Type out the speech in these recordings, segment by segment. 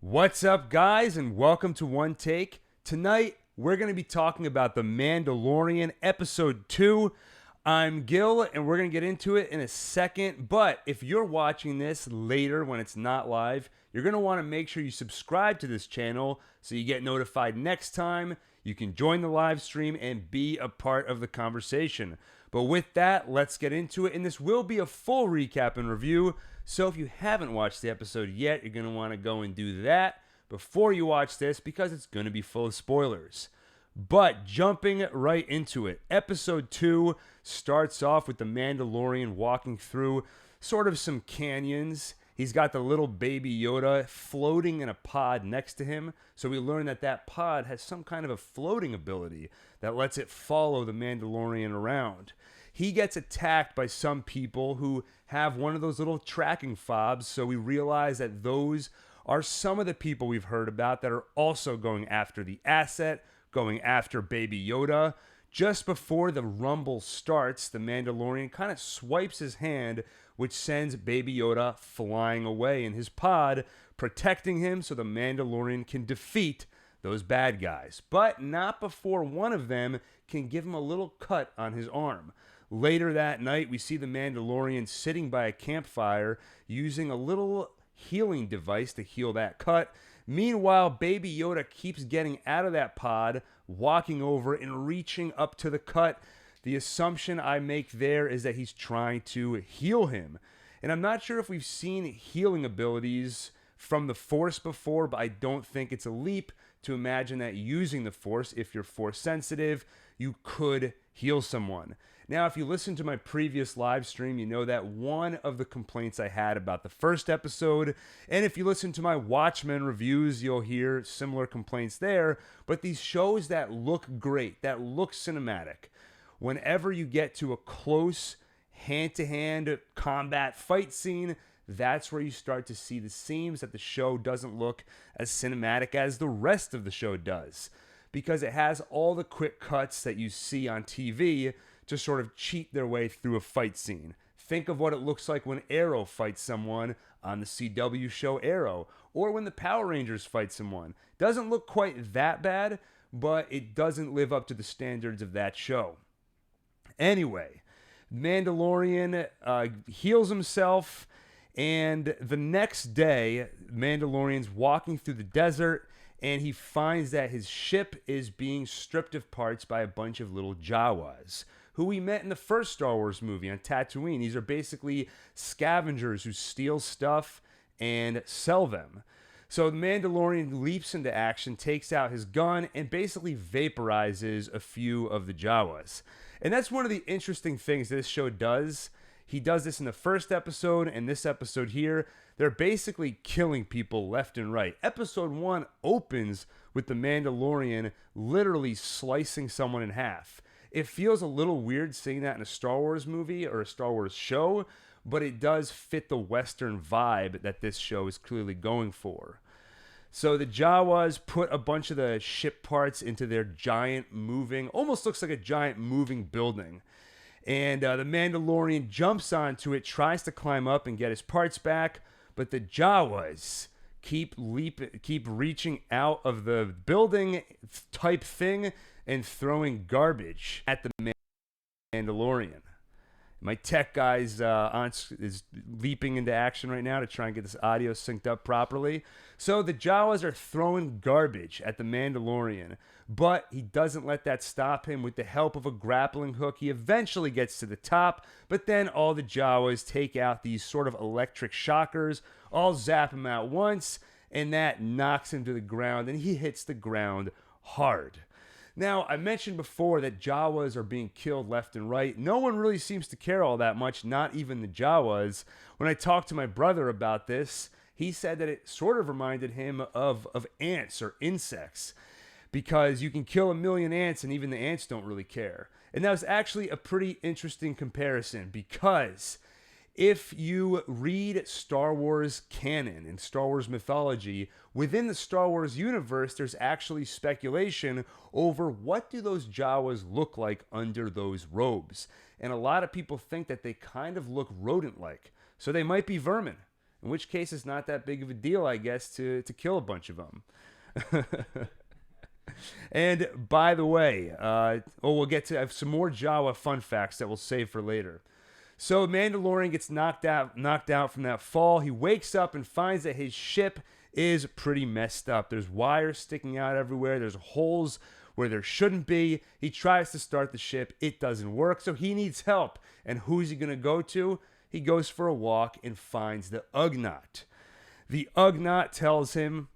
What's up, guys, and welcome to One Take. Tonight, we're going to be talking about The Mandalorian Episode 2. I'm Gil, and we're going to get into it in a second. But if you're watching this later when it's not live, you're going to want to make sure you subscribe to this channel so you get notified next time. You can join the live stream and be a part of the conversation. But with that, let's get into it. And this will be a full recap and review. So if you haven't watched the episode yet, you're going to want to go and do that before you watch this because it's going to be full of spoilers. But jumping right into it, episode 2 starts off with the Mandalorian walking through sort of some canyons. He's got the little baby Yoda floating in a pod next to him. So we learn that that pod has some kind of a floating ability that lets it follow the Mandalorian around. He gets attacked by some people who have one of those little tracking fobs. So we realize that those are some of the people we've heard about that are also going after the asset, going after Baby Yoda. Just before the rumble starts, the Mandalorian kind of swipes his hand, which sends Baby Yoda flying away in his pod, protecting him so the Mandalorian can defeat those bad guys. But not before one of them can give him a little cut on his arm. Later that night, we see the Mandalorian sitting by a campfire using a little healing device to heal that cut. Meanwhile, Baby Yoda keeps getting out of that pod, walking over and reaching up to the cut. The assumption I make there is that he's trying to heal him. And I'm not sure if we've seen healing abilities from the Force before, but I don't think it's a leap to imagine that using the Force, if you're Force sensitive, you could heal someone. Now, if you listen to my previous live stream, you know that one of the complaints I had about the first episode, and if you listen to my Watchmen reviews, you'll hear similar complaints there, but these shows that look great, that look cinematic, whenever you get to a close hand-to-hand combat fight scene, that's where you start to see the seams that the show doesn't look as cinematic as the rest of the show does, because it has all the quick cuts that you see on TV to sort of cheat their way through a fight scene. Think of what it looks like when Arrow fights someone on the CW show Arrow, or when the Power Rangers fight someone. Doesn't look quite that bad, but it doesn't live up to the standards of that show. Anyway, Mandalorian heals himself, and the next day, Mandalorian's walking through the desert, and he finds that his ship is being stripped of parts by a bunch of little Jawas, who we met in the first Star Wars movie on Tatooine. These are basically scavengers who steal stuff and sell them. So the Mandalorian leaps into action, takes out his gun, and basically vaporizes a few of the Jawas. And that's one of the interesting things this show does. He does this in the first episode and this episode here. They're basically killing people left and right. Episode 1 opens with the Mandalorian literally slicing someone in half. It feels a little weird seeing that in a Star Wars movie or a Star Wars show, but it does fit the Western vibe that this show is clearly going for. So the Jawas put a bunch of the ship parts into their giant moving, almost looks like a giant moving building. And the Mandalorian jumps onto it, tries to climb up and get his parts back, but the Jawas keep reaching out of the building type thing and throwing garbage at the Mandalorian. My tech guy's is leaping into action right now to try and get this audio synced up properly. So the Jawas are throwing garbage at the Mandalorian, but he doesn't let that stop him. With the help of a grappling hook, he eventually gets to the top, but then all the Jawas take out these sort of electric shockers, all zap him out once, and that knocks him to the ground, and he hits the ground hard. Now, I mentioned before that Jawas are being killed left and right. No one really seems to care all that much, not even the Jawas. When I talked to my brother about this, he said that it sort of reminded him of ants or insects, because you can kill a million ants and even the ants don't really care. And that was actually a pretty interesting comparison, because if you read Star Wars canon and Star Wars mythology, within the Star Wars universe, there's actually speculation over what do those Jawas look like under those robes. And a lot of people think that they kind of look rodent-like. So they might be vermin. In which case, it's not that big of a deal, I guess, to kill a bunch of them. And by the way, we'll get to have some more Jawa fun facts that we'll save for later. So Mandalorian gets knocked out from that fall. He wakes up and finds that his ship is pretty messed up. There's wires sticking out everywhere. There's holes where there shouldn't be. He tries to start the ship. It doesn't work, so he needs help. And who's he going to go to? He goes for a walk and finds the Ugnaught. The Ugnaught tells him,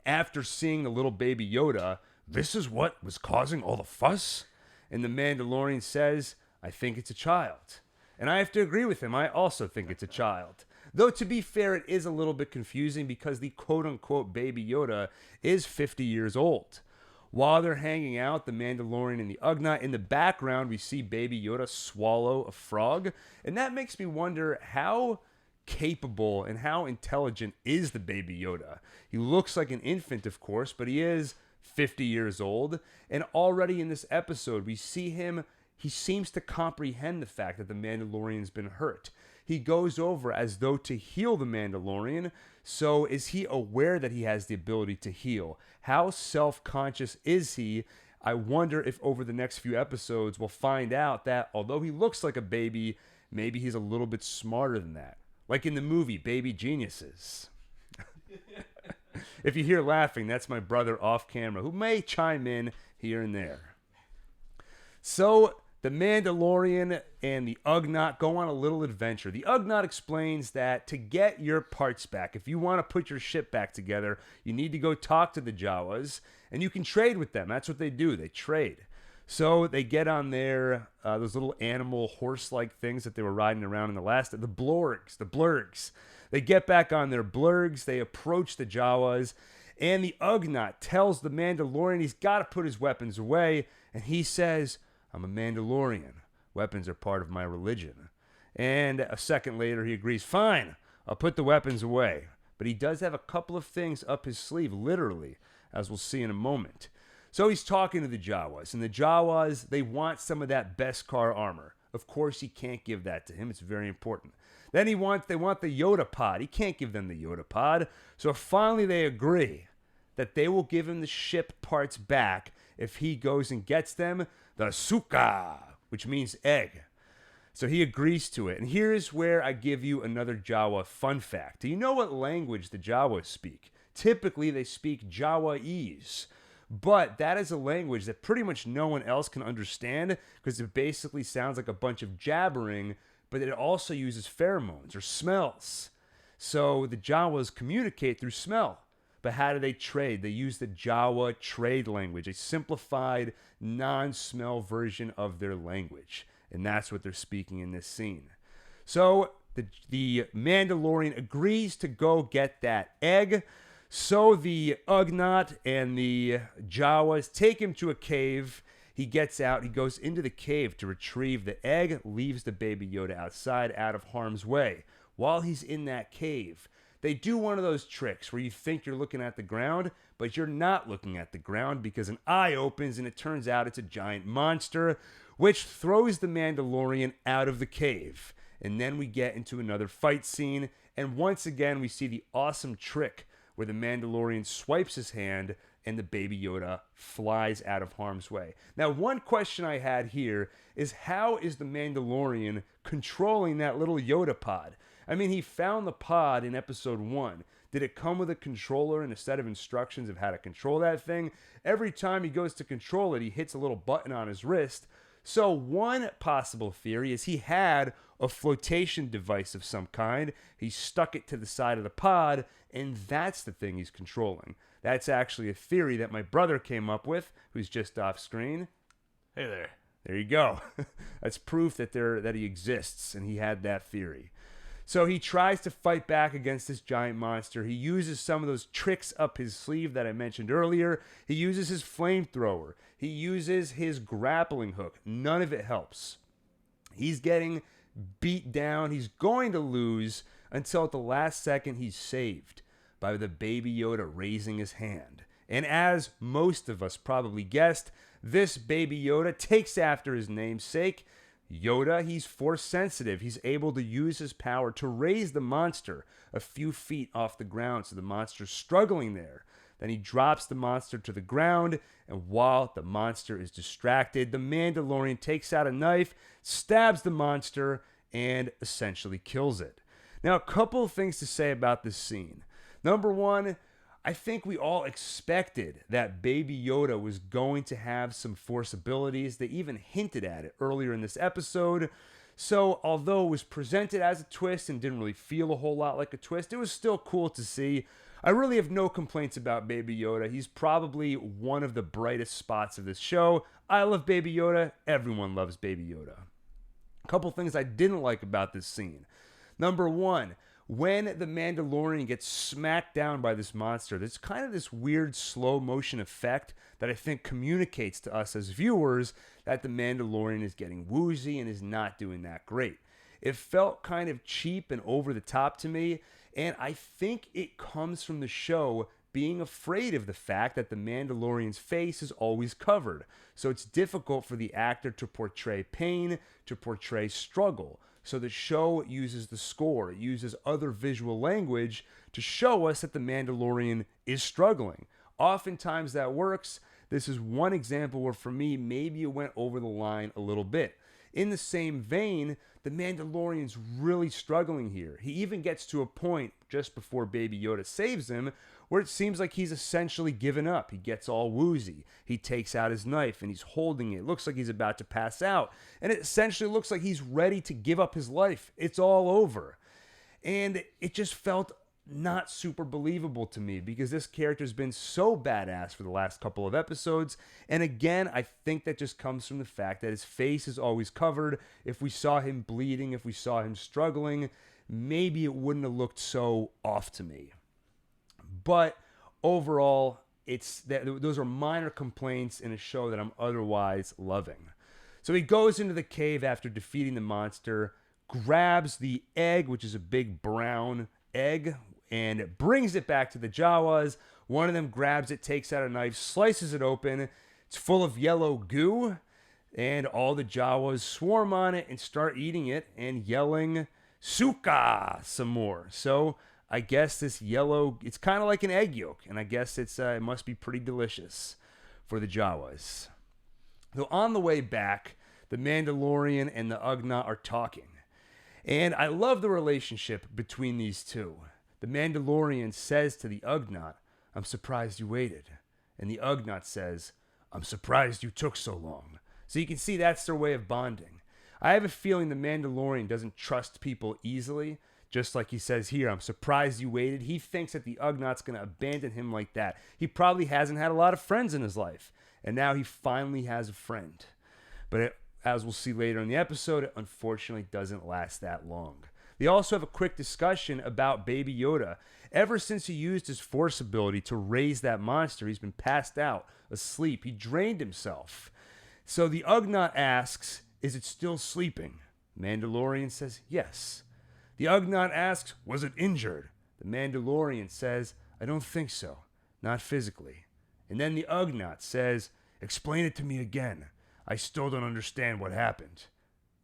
after seeing the little baby Yoda, this is what was causing all the fuss? And the Mandalorian says, I think it's a child. And I have to agree with him. I also think it's a child. Though, to be fair, it is a little bit confusing because the quote-unquote baby Yoda is 50 years old. While they're hanging out, the Mandalorian and the Ugnaught, in the background, we see baby Yoda swallow a frog. And that makes me wonder how capable and how intelligent is the baby Yoda. He looks like an infant, of course, but he is 50 years old. And already in this episode, we see him, he seems to comprehend the fact that the Mandalorian's been hurt. He goes over as though to heal the Mandalorian. So is he aware that he has the ability to heal? How self-conscious is he? I wonder if over the next few episodes we'll find out that although he looks like a baby, maybe he's a little bit smarter than that. Like in the movie Baby Geniuses. If you hear laughing, that's my brother off camera, who may chime in here and there. So the Mandalorian and the Ugnaught go on a little adventure. The Ugnaught explains that to get your parts back, if you want to put your ship back together, you need to go talk to the Jawas, and you can trade with them. That's what they do. They trade. So they get on their those little animal horse-like things that they were riding around in the blurgs. They get back on their blurgs. They approach the Jawas, and the Ugnaught tells the Mandalorian he's got to put his weapons away, and he says, I'm a Mandalorian. Weapons are part of my religion. And a second later, he agrees, fine, I'll put the weapons away. But he does have a couple of things up his sleeve, literally, as we'll see in a moment. So he's talking to the Jawas, and the Jawas, they want some of that Beskar armor. Of course, he can't give that to him. It's very important. Then they want the Yoda pod. He can't give them the Yoda pod. So finally they agree that they will give him the ship parts back if he goes and gets them the suka, which means egg. So he agrees to it. And here's where I give you another Jawa fun fact. Do you know what language the Jawas speak? Typically, they speak Jawa'ese. But that is a language that pretty much no one else can understand because it basically sounds like a bunch of jabbering, but it also uses pheromones or smells. So the Jawas communicate through smell. But how do they trade? They use the Jawa trade language, a simplified, non-smell version of their language. And that's what they're speaking in this scene. So the Mandalorian agrees to go get that egg. So the Ugnaught and the Jawas take him to a cave. He gets out. He goes into the cave to retrieve the egg, leaves the baby Yoda outside out of harm's way. While he's in that cave, they do one of those tricks where you think you're looking at the ground, but you're not looking at the ground because an eye opens and it turns out it's a giant monster, which throws the Mandalorian out of the cave. And then we get into another fight scene, and once again we see the awesome trick where the Mandalorian swipes his hand and the baby Yoda flies out of harm's way. Now, one question I had here is how is the Mandalorian controlling that little Yoda pod? I mean, he found the pod in episode 1. Did it come with a controller and a set of instructions of how to control that thing? Every time he goes to control it, he hits a little button on his wrist. So one possible theory is he had a flotation device of some kind. He stuck it to the side of the pod, and that's the thing he's controlling. That's actually a theory that my brother came up with, who's just off screen. Hey there. There you go. That's proof that he exists, and he had that theory. So he tries to fight back against this giant monster. He uses some of those tricks up his sleeve that I mentioned earlier. He uses his flamethrower. He uses his grappling hook. None of it helps. He's getting beat down. He's going to lose until at the last second he's saved by the baby Yoda raising his hand. And as most of us probably guessed, this baby Yoda takes after his namesake, Yoda, he's force sensitive. He's able to use his power to raise the monster a few feet off the ground, so the monster's struggling there. Then he drops the monster to the ground, and while the monster is distracted, the Mandalorian takes out a knife, stabs the monster, and essentially kills it. Now, a couple of things to say about this scene. Number one, I think we all expected that Baby Yoda was going to have some Force abilities. They even hinted at it earlier in this episode. So, although it was presented as a twist and didn't really feel a whole lot like a twist, it was still cool to see. I really have no complaints about Baby Yoda. He's probably one of the brightest spots of this show. I love Baby Yoda. Everyone loves Baby Yoda. A couple things I didn't like about this scene. Number one, when the Mandalorian gets smacked down by this monster, there's kind of this weird slow motion effect that I think communicates to us as viewers that the Mandalorian is getting woozy and is not doing that great. It felt kind of cheap and over the top to me, and I think it comes from the show being afraid of the fact that the Mandalorian's face is always covered. So it's difficult for the actor to portray pain, to portray struggle. So the show uses the score, it uses other visual language to show us that the Mandalorian is struggling. Oftentimes that works. This is one example where for me, maybe it went over the line a little bit. In the same vein, the Mandalorian's really struggling here. He even gets to a point just before Baby Yoda saves him where it seems like he's essentially given up. He gets all woozy. He takes out his knife and he's holding it. It looks like he's about to pass out. And it essentially looks like he's ready to give up his life. It's all over. And it just felt not super believable to me because this character's been so badass for the last couple of episodes. And again, I think that just comes from the fact that his face is always covered. If we saw him bleeding, if we saw him struggling, maybe it wouldn't have looked so off to me. But overall, those are minor complaints in a show that I'm otherwise loving. So he goes into the cave after defeating the monster, grabs the egg, which is a big brown egg, and brings it back to the Jawas. One of them grabs it, takes out a knife, slices it open. It's full of yellow goo, and all the Jawas swarm on it and start eating it and yelling, "Suka!" some more. So I guess this yellow, it's kind of like an egg yolk, and I guess it must be pretty delicious for the Jawas. So on the way back, the Mandalorian and the Ugnaught are talking. And I love the relationship between these two. The Mandalorian says to the Ugnaught, "I'm surprised you waited." And the Ugnaught says, "I'm surprised you took so long." So you can see that's their way of bonding. I have a feeling the Mandalorian doesn't trust people easily. Just like he says here, "I'm surprised you waited." He thinks that the Ugnaught's going to abandon him like that. He probably hasn't had a lot of friends in his life. And now he finally has a friend. But as we'll see later in the episode, it unfortunately doesn't last that long. They also have a quick discussion about Baby Yoda. Ever since he used his Force ability to raise that monster, he's been passed out, asleep. He drained himself. So the Ugnaught asks, "Is it still sleeping?" Mandalorian says, "Yes." The Ugnaught asks, "Was it injured?" The Mandalorian says, "I don't think so. Not physically." And then the Ugnaught says, "Explain it to me again. I still don't understand what happened."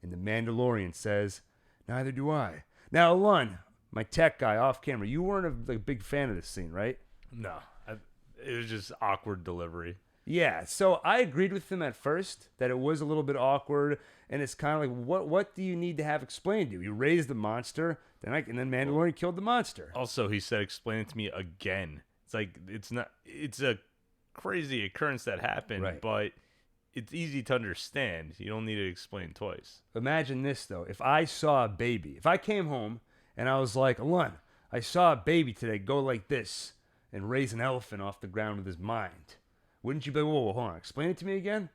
And the Mandalorian says, "Neither do I." Now, Alun, my tech guy off camera, you weren't a big fan of this scene, right? No, it was just awkward delivery. Yeah, so I agreed with him at first that it was a little bit awkward, and it's kind of like, what do you need to have explained to you? You raised the monster, and then Mandalorian killed the monster. Also, he said, "Explain it to me again." It's like, it's a crazy occurrence that happened, right, but it's easy to understand. You don't need to explain twice. Imagine this, though. If I saw a baby, if I came home and I was like, "Alun, I saw a baby today go like this and raise an elephant off the ground with his mind," wouldn't you be like, whoa, hold on, explain it to me again?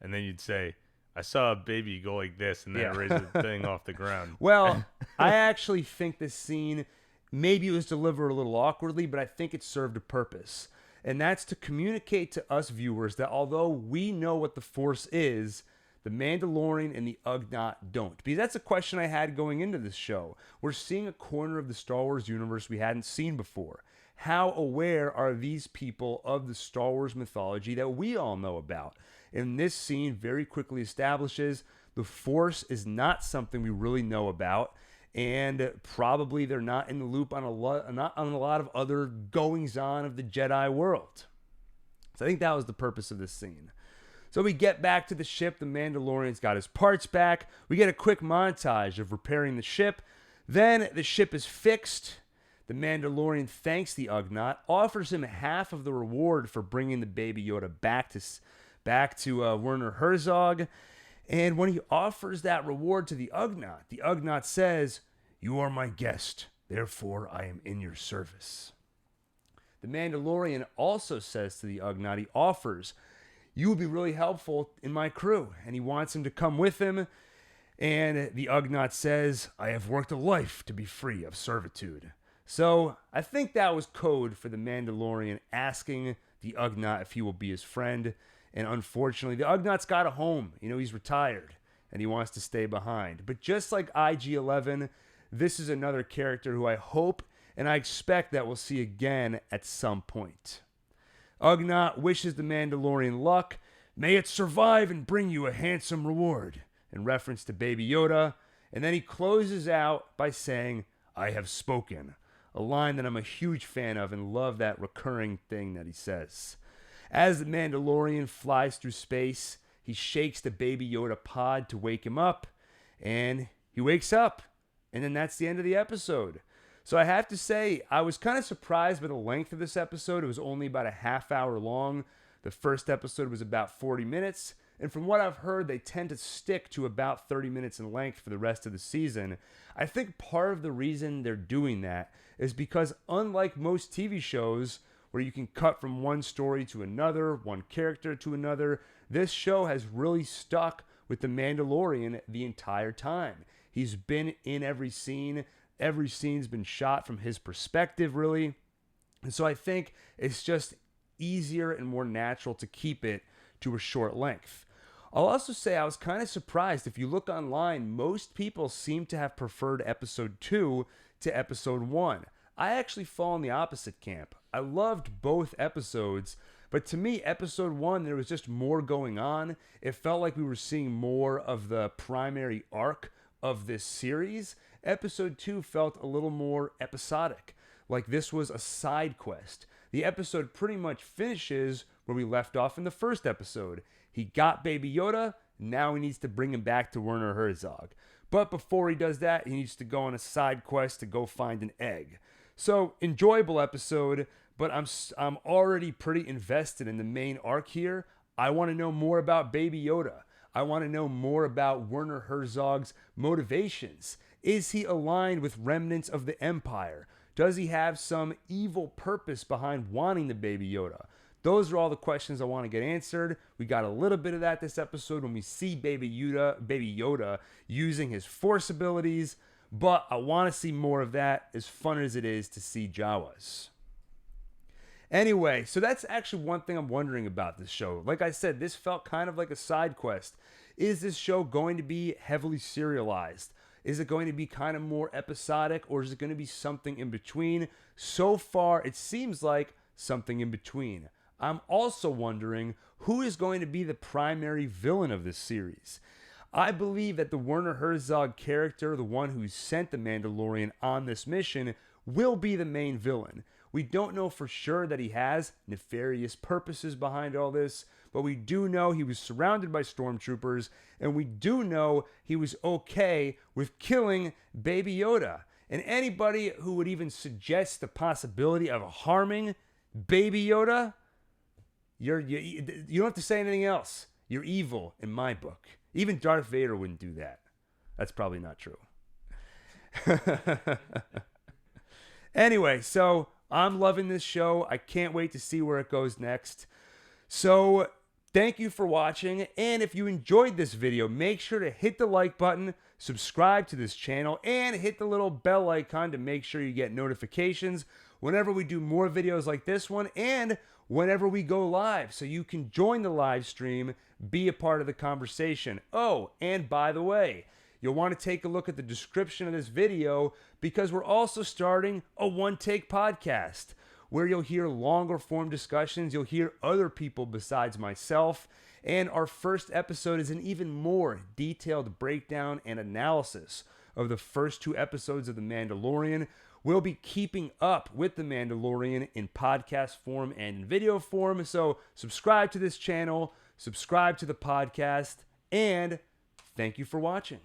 And then you'd say, "I saw a baby go like this and then raise the thing off the ground." Well, I actually think this scene, maybe it was delivered a little awkwardly, but I think it served a purpose. And that's to communicate to us viewers that although we know what the Force is, the Mandalorian and the Ugnaught don't. Because that's a question I had going into this show. We're seeing a corner of the Star Wars universe we hadn't seen before. How aware are these people of the Star Wars mythology that we all know about? And this scene very quickly establishes the Force is not something we really know about, and probably they're not in the loop on not on a lot of other goings on of the Jedi world. So I think that was the purpose of this scene. So we get back to the ship. The Mandalorian's got his parts back. We get a quick montage of repairing the ship. Then the ship is fixed. The Mandalorian thanks the Ugnaught, offers him half of the reward for bringing the Baby Yoda back to Werner Herzog. And when he offers that reward to the Ugnaught says, "You are my guest, therefore I am in your service." The Mandalorian also says to the Ugnaught, he offers, "You would be really helpful in my crew," and he wants him to come with him. And the Ugnaught says, "I have worked a life to be free of servitude." So I think that was code for the Mandalorian asking the Ugnaught if he will be his friend. And unfortunately, the Ugnaught's got a home. He's retired and he wants to stay behind. But just like IG-11, this is another character who I hope and I expect that we'll see again at some point. Ugnaught wishes the Mandalorian luck. "May it survive and bring you a handsome reward," in reference to Baby Yoda. And then he closes out by saying, "I have spoken," a line that I'm a huge fan of and love that recurring thing that he says. As the Mandalorian flies through space, he shakes the Baby Yoda pod to wake him up, and he wakes up. And then that's the end of the episode. So I have to say, I was kind of surprised by the length of this episode. It was only about a half hour long. The first episode was about 40 minutes. And from what I've heard, they tend to stick to about 30 minutes in length for the rest of the season. I think part of the reason they're doing that is because unlike most TV shows where you can cut from one story to another, one character to another, this show has really stuck with the Mandalorian the entire time. He's been in every scene. Every scene's been shot from his perspective, really. And so I think it's just easier and more natural to keep it to a short length. I'll also say I was kind of surprised. If you look online, most people seem to have preferred episode 2 to episode 1. I actually fall in the opposite camp. I loved both episodes, but to me, episode 1, there was just more going on. It felt like we were seeing more of the primary arc of this series. Episode 2 felt a little more episodic, like this was a side quest. The episode pretty much finishes where we left off in the first episode. He got Baby Yoda, now he needs to bring him back to Werner Herzog. But before he does that, he needs to go on a side quest to go find an egg. So, enjoyable episode, but I'm already pretty invested in the main arc here. I want to know more about Baby Yoda. I want to know more about Werner Herzog's motivations. Is he aligned with remnants of the Empire? Does he have some evil purpose behind wanting the Baby Yoda? Those are all the questions I want to get answered. We got a little bit of that this episode when we see Baby Yoda using his Force abilities, but I want to see more of that, as fun as it is to see Jawas. Anyway, so that's actually one thing I'm wondering about this show. Like I said, this felt kind of like a side quest. Is this show going to be heavily serialized? Is it going to be kind of more episodic, or is it going to be something in between? So far, it seems like something in between. I'm also wondering who is going to be the primary villain of this series. I believe that the Werner Herzog character, the one who sent the Mandalorian on this mission, will be the main villain. We don't know for sure that he has nefarious purposes behind all this, but we do know he was surrounded by stormtroopers, and we do know he was okay with killing Baby Yoda. And anybody who would even suggest the possibility of harming Baby Yoda, you don't have to say anything else. You're evil in my book. Even Darth Vader wouldn't do that. That's probably not true. Anyway, so I'm loving this show. I can't wait to see where it goes next. So thank you for watching. And if you enjoyed this video, make sure to hit the like button, subscribe to this channel, and hit the little bell icon to make sure you get notifications whenever we do more videos like this one and whenever we go live, so you can join the live stream, be a part of the conversation. Oh, and by the way, you'll want to take a look at the description of this video because we're also starting a one-take podcast. where you'll hear longer form discussions. You'll hear other people besides myself. And our first episode is an even more detailed breakdown and analysis of the first 2 episodes of The Mandalorian. We'll be keeping up with The Mandalorian in podcast form and in video form. So subscribe to this channel, subscribe to the podcast, and thank you for watching.